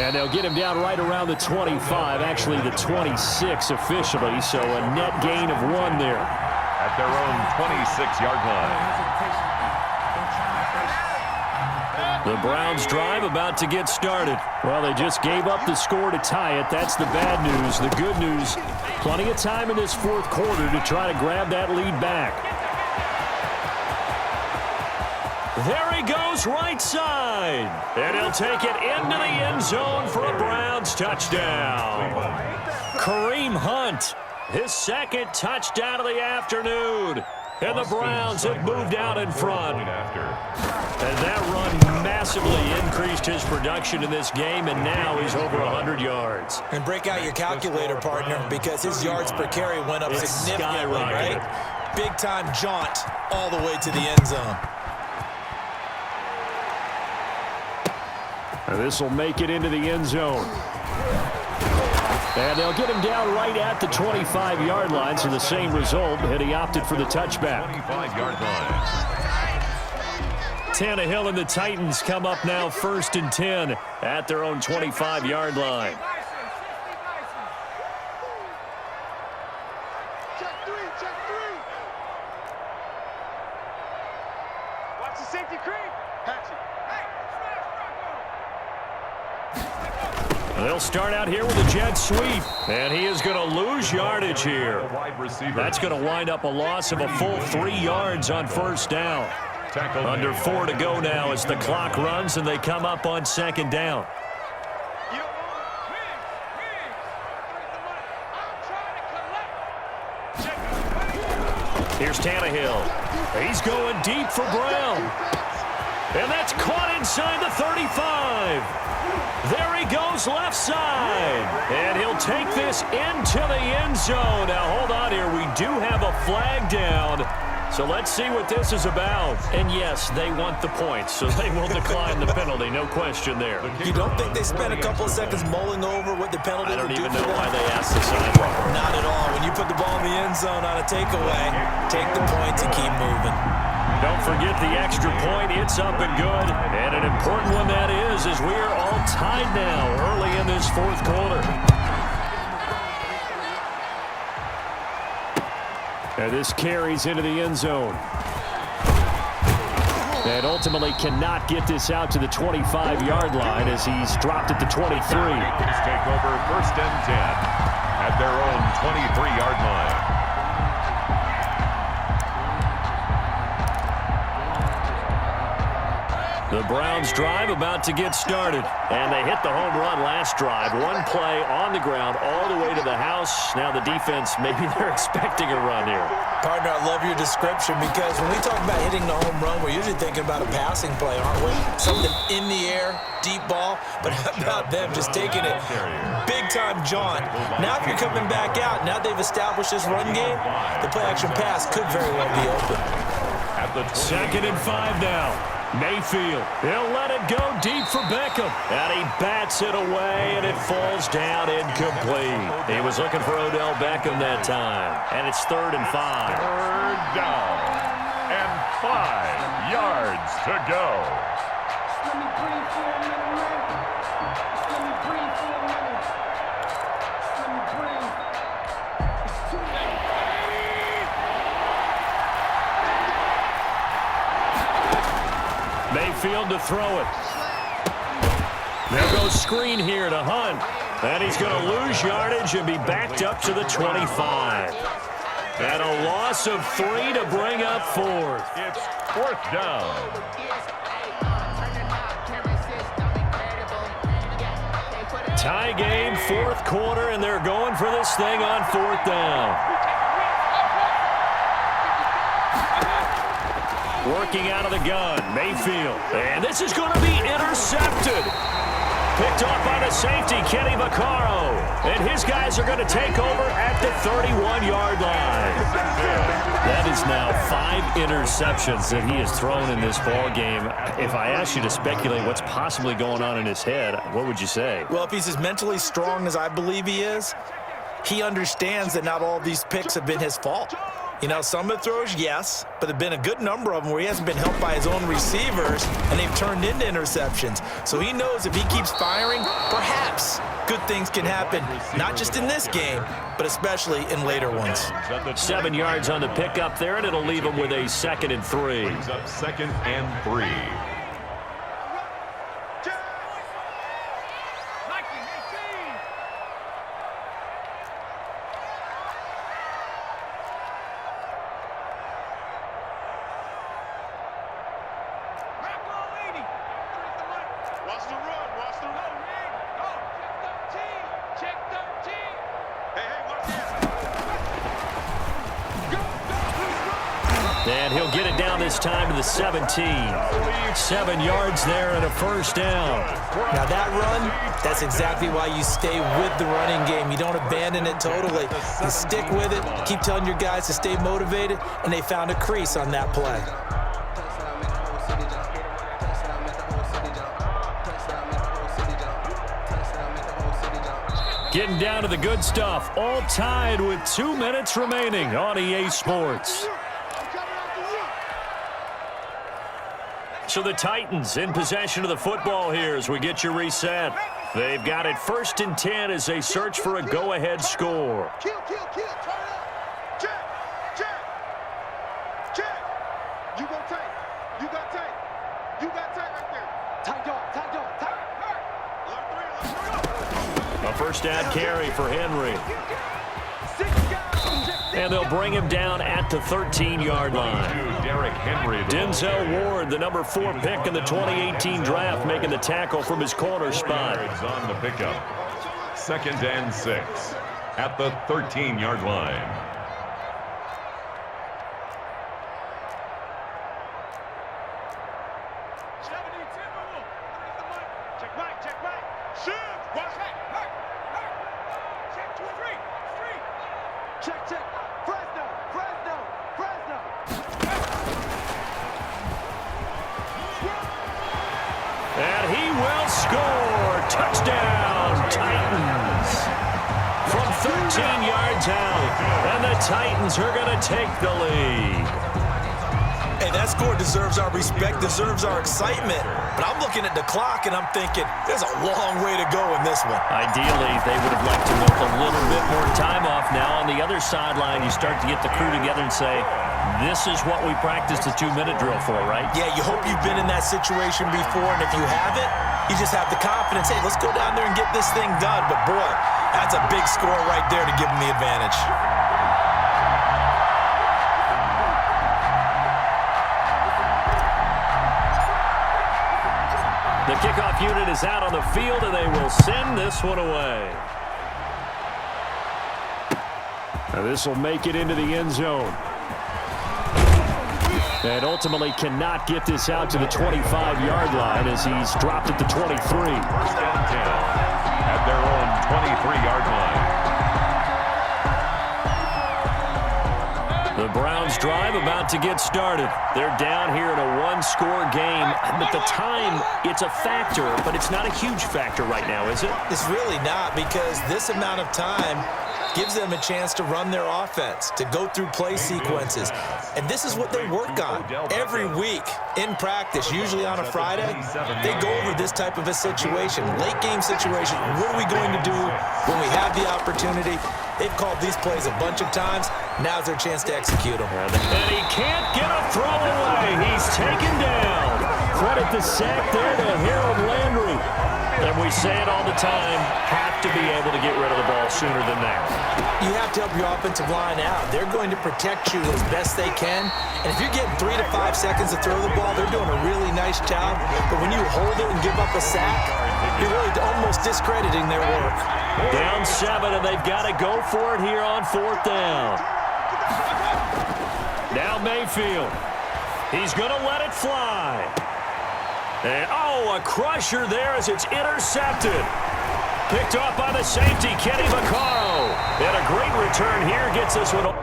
And they'll get him down right around the 25, actually the 26 officially, so a net gain of 1 there. At their own 26-yard line. The Browns drive about to get started. Well, they just gave up the score to tie it. That's the bad news. The good news, plenty of time in this fourth quarter to try to grab that lead back. There he goes right side. And he'll take it into the end zone for a Browns touchdown. Kareem Hunt, his second touchdown of the afternoon. And the Browns have moved out in front. And that run massively increased his production in this game, and now he's over 100 yards. And break out your calculator, partner, because his yards per carry went up significantly, right? Big-time jaunt all the way to the end zone. And this will make it into the end zone. And they'll get him down right at the 25-yard line, so the same result, and he opted for the touchback. 25-yard line. Tannehill and the Titans come up now 1st and 10 at their own 25-yard line. Check three. Watch the safety creep. Patch it. They'll start out here with a jet sweep, and he is going to lose yardage here. That's going to wind up a loss of a full 3 yards on first down. Under 4 to go now as the clock runs, and they come up on 2nd down. Here's Tannehill. He's going deep for Brown. And that's caught inside the 35. There he goes left side. And he'll take this into the end zone. Now, hold on here. We do have a flag down. So let's see what this is about. And yes, they want the points, so they will decline the penalty. No question there. You don't think they spent a couple of seconds mulling over what the penalty would do? I don't even know why they asked the sideline. Not at all. When you put the ball in the end zone on a takeaway, take the points and keep moving. Don't forget the extra point. It's up and good. And an important one that is, as we are all tied now early in this fourth quarter. And this carries into the end zone. And ultimately cannot get this out to the 25-yard line as he's dropped at the 23. Take over 1st and 10 at their own 23-yard line. The Browns drive about to get started. And they hit the home run last drive. One play on the ground all the way to the house. Now the defense, maybe they're expecting a run here. Partner, I love your description because when we talk about hitting the home run, we're usually thinking about a passing play, aren't we? Something in the air, deep ball. But how about them just taking it big-time jaunt? Now if you're coming back out, now they've established this run game, the play-action pass could very well be open. 2nd and 5 now. Mayfield, he'll let it go deep for Beckham. And he bats it away, and it falls down incomplete. He was looking for Odell Beckham that time. And it's 3rd and 5. 3rd down and 5 yards to go. Mayfield to throw it. There goes screen here to Hunt. And he's going to lose yardage and be backed up to the 25. And a loss of 3 to bring up 4th. It's 4th down. Tie game, 4th quarter, and they're going for this thing on 4th down. Working out of the gun, Mayfield. And this is going to be intercepted. Picked off by the safety, Kenny Vaccaro. And his guys are going to take over at the 31-yard line. That is now 5 interceptions that he has thrown in this ball game. If I asked you to speculate what's possibly going on in his head, what would you say? Well, if he's as mentally strong as I believe he is, he understands that not all these picks have been his fault. You know, some of the throws, yes, but there have been a good number of them where he hasn't been helped by his own receivers, and they've turned into interceptions. So he knows if he keeps firing, perhaps good things can happen, not just in this game, but especially in later ones. 7 yards on the pickup there, and it'll leave him with a 2nd and 3. Brings up 2nd and 3. And he'll get it down this time to the 17. 7 yards there and a 1st down. Now that run, that's exactly why you stay with the running game. You don't abandon it totally. You stick with it, keep telling your guys to stay motivated, and they found a crease on that play. Getting down to the good stuff, all tied with 2 minutes remaining on EA Sports. So the Titans in possession of the football here as we get you reset. They've got it 1st and 10 as they search for a go-ahead score. Kill, turn up. Check. You go tight. You got tight. You got tight right there. Tight dog. A 1st down carry for Henry. And they'll bring him down at the 13-yard line. Denzel Ward, the number 4 pick in the 2018 draft, making the tackle from his corner spot. On the pickup. 2nd and 6 at the 13-yard line. Check back. Shoot. Watch that. Check 2 3. Check. Fresno. And he will score. Touchdown, Titans. From 13 yards out. And the Titans are going to take the lead. Hey, that score deserves our respect, deserves our excitement. But I'm looking at the clock, and I'm thinking, there's a long way to go in this one. Ideally, they would have liked to milk a little bit more time off. Now, on the other sideline, you start to get the crew together and say, this is what we practiced a 2-minute drill for, right? Yeah, you hope you've been in that situation before, and if you haven't, you just have the confidence, hey, let's go down there and get this thing done. But, boy, that's a big score right there to give them the advantage. The kickoff unit is out on the field, and they will send this one away. Now this will make it into the end zone. And ultimately cannot get this out to the 25-yard line as he's dropped at the 23. 1st and 10 at their own 23-yard line. The Browns drive about to get started. They're down here in a 1-score game. But the time, it's a factor, but it's not a huge factor right now, is it? It's really not, because this amount of time gives them a chance to run their offense, to go through play sequences. And this is what they work on every week in practice, usually on a Friday. They go over this type of a situation, late game situation. What are we going to do when we have the opportunity? They've called these plays a bunch of times. Now's their chance to execute them. And he can't get a throw away. He's taken down. Credit the sack there to Harold Landry. And we say it all the time, have to be able to get rid of the ball sooner than that. You have to help your offensive line out. They're going to protect you as best they can. And if you're getting 3 to 5 seconds to throw the ball, they're doing a really nice job. But when you hold it and give up a sack, you're really almost discrediting their work. Down 7, and they've got to go for it here on 4th down. Now Mayfield. He's going to let it fly. And, a crusher there as it's intercepted. Picked off by the safety, Kenny Vaccaro. And a great return here gets this one.